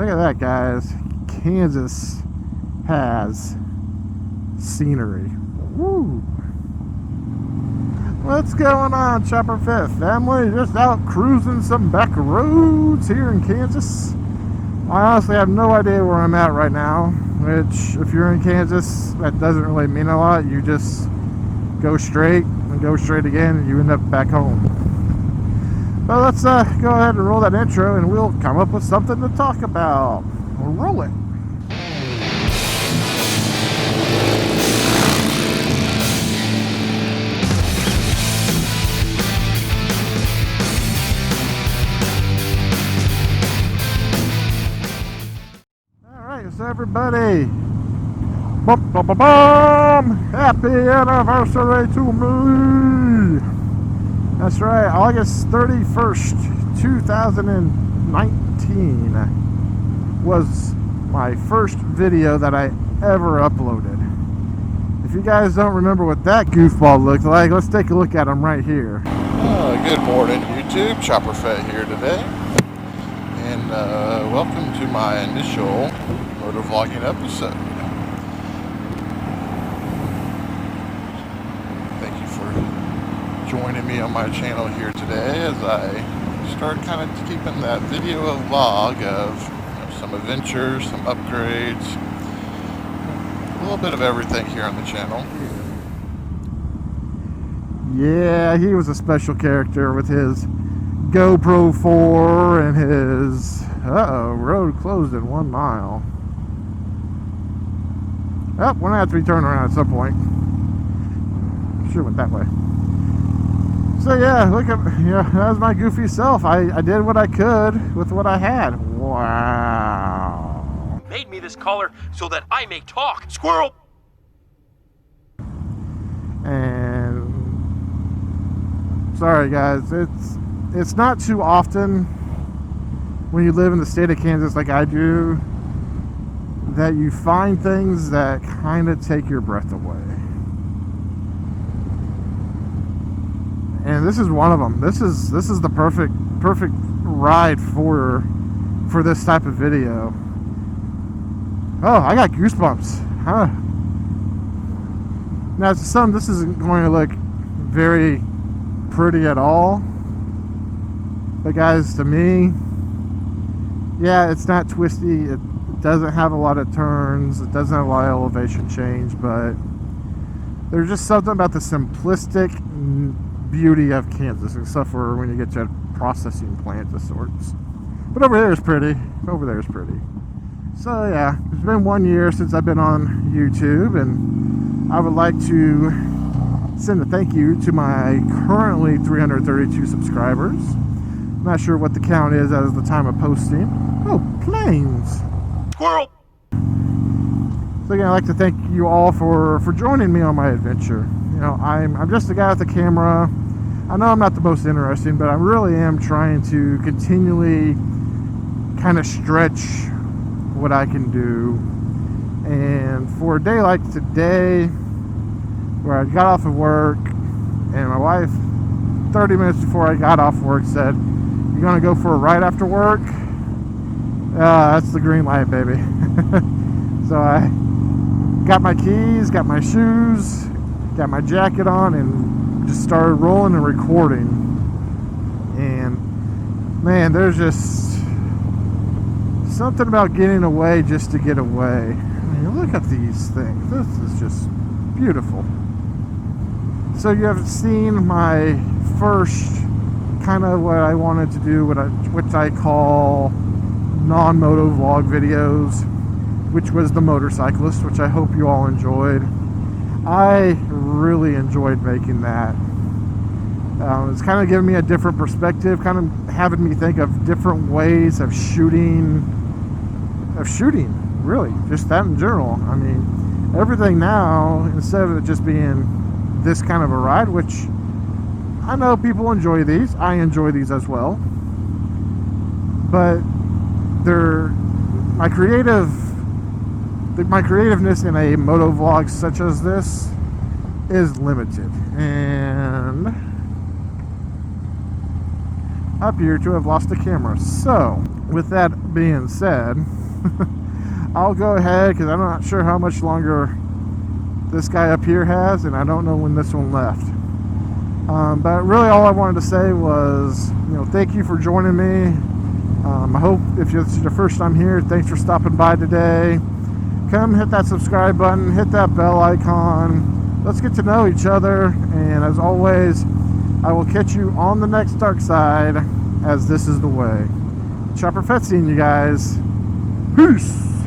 Look at that, guys. Kansas has scenery. Woo! What's going on, Chopper Fifth family? Just out cruising some back roads here in Kansas. I honestly have no idea where I'm at right now, which, if you're in Kansas, that doesn't really mean a lot. You just go straight and go straight again, and you end up back home. But let's go ahead and roll that intro, and we'll come up with something to talk about. We'll roll it. So everybody, happy anniversary to me. That's right, August 31st, 2019 was my first video that I ever uploaded. If you guys don't remember what that goofball looked like, let's take a look at him right here. Good morning, YouTube. Chopper Fett here today, and welcome to my initial motor vlogging episode. Thank you for joining me on my channel here today as I start kind of keeping that video vlog of some adventures, some upgrades, a little bit of everything here on the channel. Yeah, he was a special character with his GoPro 4 and his road closed in 1 mile. Oh, we're gonna have to be turning around at some point. Sure went that way. So yeah, look at, that was my goofy self. I did what I could with what I had. Wow. Made me this collar so that I may talk. Squirrel. And sorry guys, it's not too often when you live in the state of Kansas like I do that you find things that kind of take your breath away. And this is one of them. This is the perfect ride for this type of video. Oh, I got goosebumps. Huh. Now, to some, this isn't going to look very pretty at all. But guys, to me, yeah, it's not twisty. It doesn't have a lot of turns. It doesn't have a lot of elevation change, but there's just something about the simplistic beauty of Kansas, except for when you get to a processing plant of sorts. But over there is pretty. Over there is pretty. So yeah, it's been 1 year since I've been on YouTube, and I would like to send a thank you to my currently 332 subscribers. Not sure what the count is as the time of posting. Oh, planes! Squirrel! So again, I'd like to thank you all for joining me on my adventure. You know, I'm just a guy with a camera. I know I'm not the most interesting, but I really am trying to continually kind of stretch what I can do. And for a day like today, where I got off of work, and my wife, 30 minutes before I got off work, said, "You gonna go for a ride after work?" That's the green light, baby. So I got my keys, got my shoes, got my jacket on, and just started rolling and recording. And man, there's just something about getting away just to get away. I mean, look at these things. This is just beautiful. So you have seen my first kind of what I wanted to do, which I call non-moto vlog videos, which was the motorcyclist, which I hope you all enjoyed. I really enjoyed making that. It's kind of giving me a different perspective, kind of having me think of different ways of shooting, really, just that in general. I mean, everything now, instead of it just being this kind of a ride, which I know people enjoy these, I enjoy these as well, but my creativeness in a moto vlog such as this is limited. And appear to have lost the camera. So, with that being said, I'll go ahead, because I'm not sure how much longer this guy up here has, and I don't know when this one left. But really all I wanted to say was, thank you for joining me. I hope if this is your first time here, thanks for stopping by today. Come hit that subscribe button, hit that bell icon. Let's get to know each other, and as always, I will catch you on the next dark side, as this is the way. Chopper Fett seeing you guys. Peace!